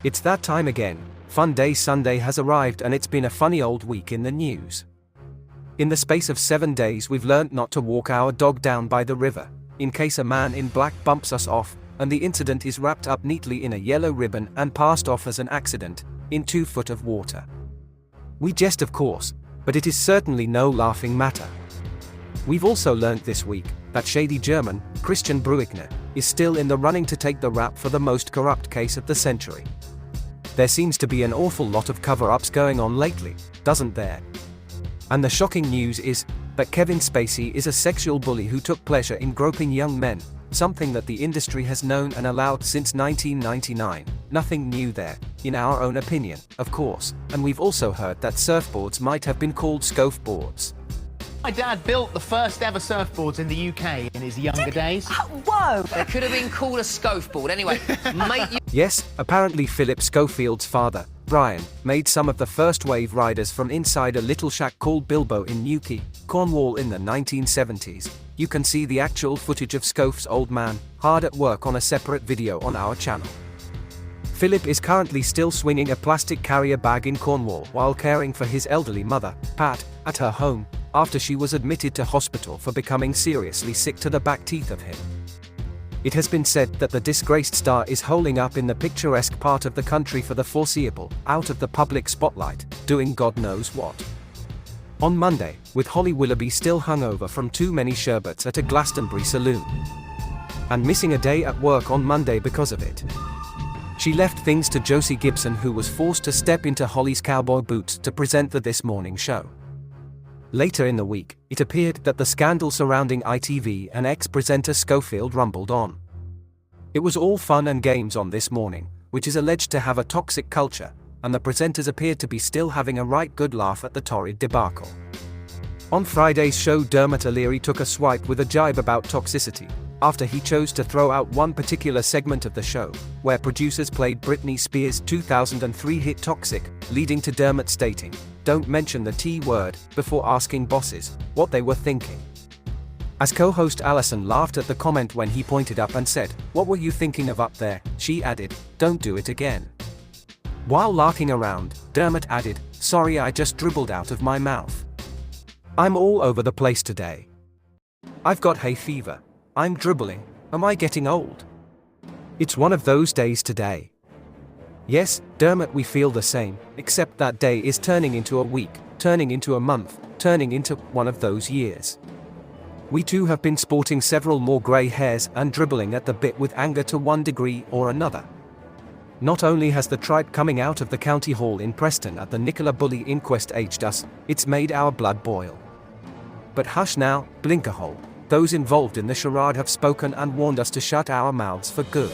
It's that time again. Funday Sunday has arrived and it's been a funny old week in the news. In the space of 7 days we've learned not to walk our dog down by the river, in case a man in black bumps us off, and the incident is wrapped up neatly in a yellow ribbon and passed off as an accident, in 2 foot of water. We jest of course, but it is certainly no laughing matter. We've also learned this week that shady German, Christian Bruckner, is still in the running to take the rap for the most corrupt case of the century. There seems to be an awful lot of cover-ups going on lately, doesn't there? And the shocking news is that Kevin Spacey is a sexual bully who took pleasure in groping young men, something that the industry has known and allowed since 1999. Nothing new there, in our own opinion, of course, and we've also heard that surfboards might have been called Scofeboards. My dad built the first ever surfboards in the UK in his younger days. Whoa! They could have been called a scofeboard. Anyway, mate, you... Yes, apparently Philip Schofield's father, Brian, made some of the first wave riders from inside a little shack called Bilbo in Newquay, Cornwall in the 1970s. You can see the actual footage of Scof's old man, hard at work on a separate video on our channel. Philip is currently still swinging a plastic carrier bag in Cornwall while caring for his elderly mother, Pat, at her home, after she was admitted to hospital for becoming seriously sick to the back teeth of him. It has been said that the disgraced star is holing up in the picturesque part of the country for the foreseeable, out of the public spotlight, doing God knows what. On Monday, with Holly Willoughby still hungover from too many sherbets at a Glastonbury saloon. And missing a day at work on Monday because of it. She left things to Josie Gibson, who was forced to step into Holly's cowboy boots to present the This Morning show. Later in the week, it appeared that the scandal surrounding ITV and ex-presenter Schofield rumbled on. It was all fun and games on This Morning, which is alleged to have a toxic culture, and the presenters appeared to be still having a right good laugh at the torrid debacle. On Friday's show, Dermot O'Leary took a swipe with a jibe about toxicity, after he chose to throw out one particular segment of the show, where producers played Britney Spears' 2003 hit Toxic, leading to Dermot stating, "Don't mention the T word," before asking bosses what they were thinking. As co-host Alison laughed at the comment when he pointed up and said, "What were you thinking of up there?" she added, "Don't do it again." While laughing around, Dermot added, "Sorry, I just dribbled out of my mouth. I'm all over the place today. I've got hay fever. I'm dribbling. Am I getting old? It's one of those days today." Yes, Dermot, we feel the same, except that day is turning into a week, turning into a month, turning into one of those years. We too have been sporting several more grey hairs and dribbling at the bit with anger to one degree or another. Not only has the tripe coming out of the county hall in Preston at the Nicola Bulley Inquest aged us, it's made our blood boil. But hush now, Blinkerhole. Those involved in the charade have spoken and warned us to shut our mouths for good.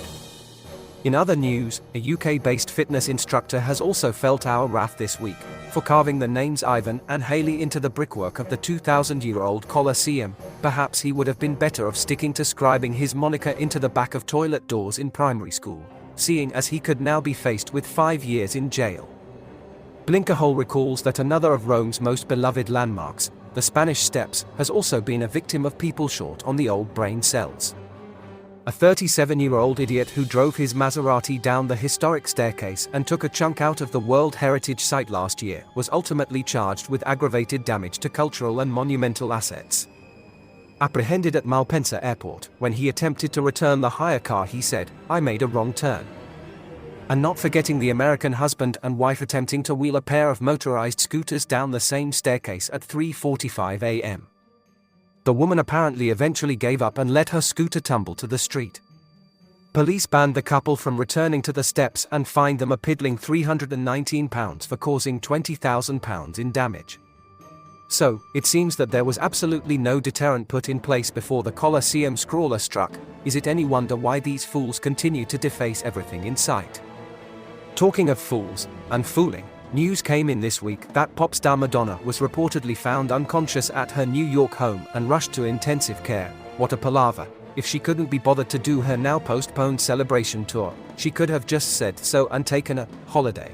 In other news, a UK-based fitness instructor has also felt our wrath this week, for carving the names Ivan and Haley into the brickwork of the 2,000-year-old Colosseum. Perhaps he would have been better off sticking to scribing his moniker into the back of toilet doors in primary school, seeing as he could now be faced with 5 years in jail. Blinkerhole recalls that another of Rome's most beloved landmarks, the Spanish Steps, has also been a victim of people short on the old brain cells. A 37-year-old idiot who drove his Maserati down the historic staircase and took a chunk out of the World Heritage Site last year was ultimately charged with aggravated damage to cultural and monumental assets. Apprehended at Malpensa Airport, when he attempted to return the hire car, he said, "I made a wrong turn." And not forgetting the American husband and wife attempting to wheel a pair of motorized scooters down the same staircase at 3:45 a.m. The woman apparently eventually gave up and let her scooter tumble to the street. Police banned the couple from returning to the steps and fined them a piddling £319 for causing £20,000 in damage. So, it seems that there was absolutely no deterrent put in place before the Colosseum scrawler struck. Is it any wonder why these fools continue to deface everything in sight? Talking of fools, and fooling, news came in this week that pop star Madonna was reportedly found unconscious at her New York home and rushed to intensive care. What a palaver. If she couldn't be bothered to do her now postponed celebration tour, she could have just said so and taken a holiday.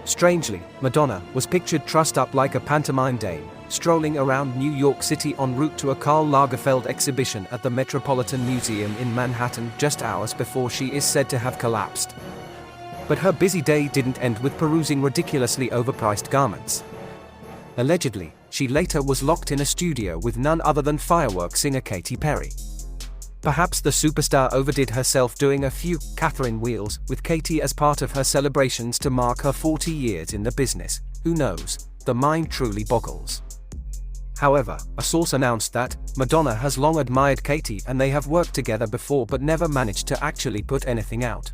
Strangely, Madonna was pictured trussed up like a pantomime dame, strolling around New York City en route to a Karl Lagerfeld exhibition at the Metropolitan Museum in Manhattan just hours before she is said to have collapsed. But her busy day didn't end with perusing ridiculously overpriced garments. Allegedly, she later was locked in a studio with none other than fireworks singer Katy Perry. Perhaps the superstar overdid herself doing a few Catherine wheels with Katy as part of her celebrations to mark her 40 years in the business. Who knows? The mind truly boggles. However, a source announced that Madonna has long admired Katy and they have worked together before but never managed to actually put anything out.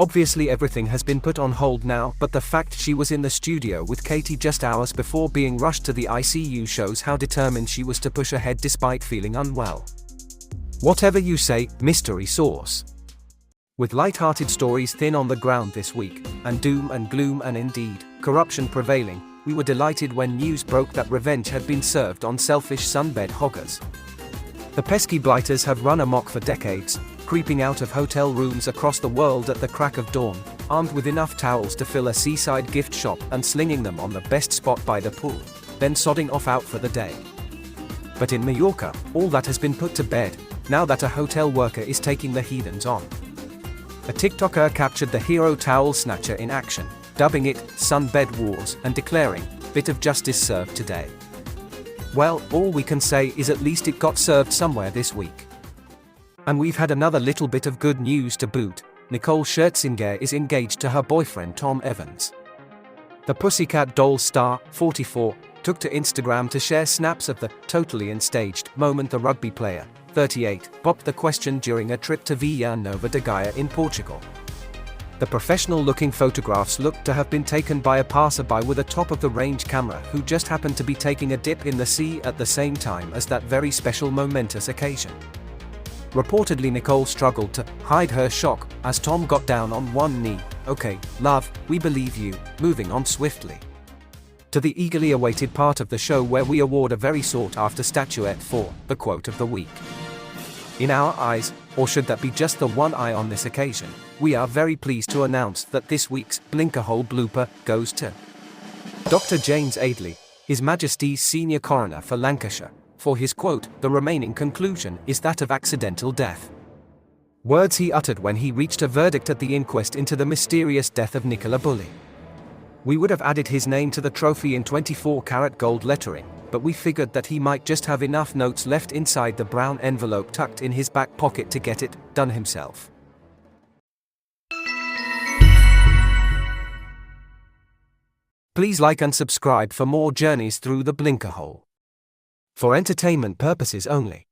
Obviously everything has been put on hold now, but the fact she was in the studio with Katy just hours before being rushed to the ICU shows how determined she was to push ahead despite feeling unwell. Whatever you say, mystery source. With light-hearted stories thin on the ground this week, and doom and gloom and indeed, corruption prevailing, we were delighted when news broke that revenge had been served on selfish sunbed hoggers. The pesky blighters have run amok for decades, creeping out of hotel rooms across the world at the crack of dawn, armed with enough towels to fill a seaside gift shop and slinging them on the best spot by the pool, then sodding off out for the day. But in Majorca, all that has been put to bed, now that a hotel worker is taking the heathens on. A TikToker captured the hero towel snatcher in action, dubbing it Sunbed Wars and declaring, "Bit of justice served today." Well, all we can say is at least it got served somewhere this week. And we've had another little bit of good news to boot. Nicole Scherzinger is engaged to her boyfriend Tom Evans. The Pussycat Dolls star, 44, took to Instagram to share snaps of the totally unstaged moment the rugby player, 38, popped the question during a trip to Vila Nova de Gaia in Portugal. The professional-looking photographs looked to have been taken by a passerby with a top-of-the-range camera who just happened to be taking a dip in the sea at the same time as that very special momentous occasion. Reportedly, Nicole struggled to hide her shock as Tom got down on one knee. "Okay, love, we believe you," moving on swiftly to the eagerly awaited part of the show where we award a very sought-after statuette for the quote of the week. In our eyes, or should that be just the one eye on this occasion, we are very pleased to announce that this week's Blinkerhole Blooper goes to Dr. James Aidley, His Majesty's Senior Coroner for Lancashire, for his quote. The remaining conclusion is that of accidental death. Words he uttered when he reached a verdict at the inquest into the mysterious death of Nicola Bulley. We would have added his name to the trophy in 24-karat gold lettering, but we figured that he might just have enough notes left inside the brown envelope tucked in his back pocket to get it done himself. Please like and subscribe for more journeys through the Blinkerhole. For entertainment purposes only.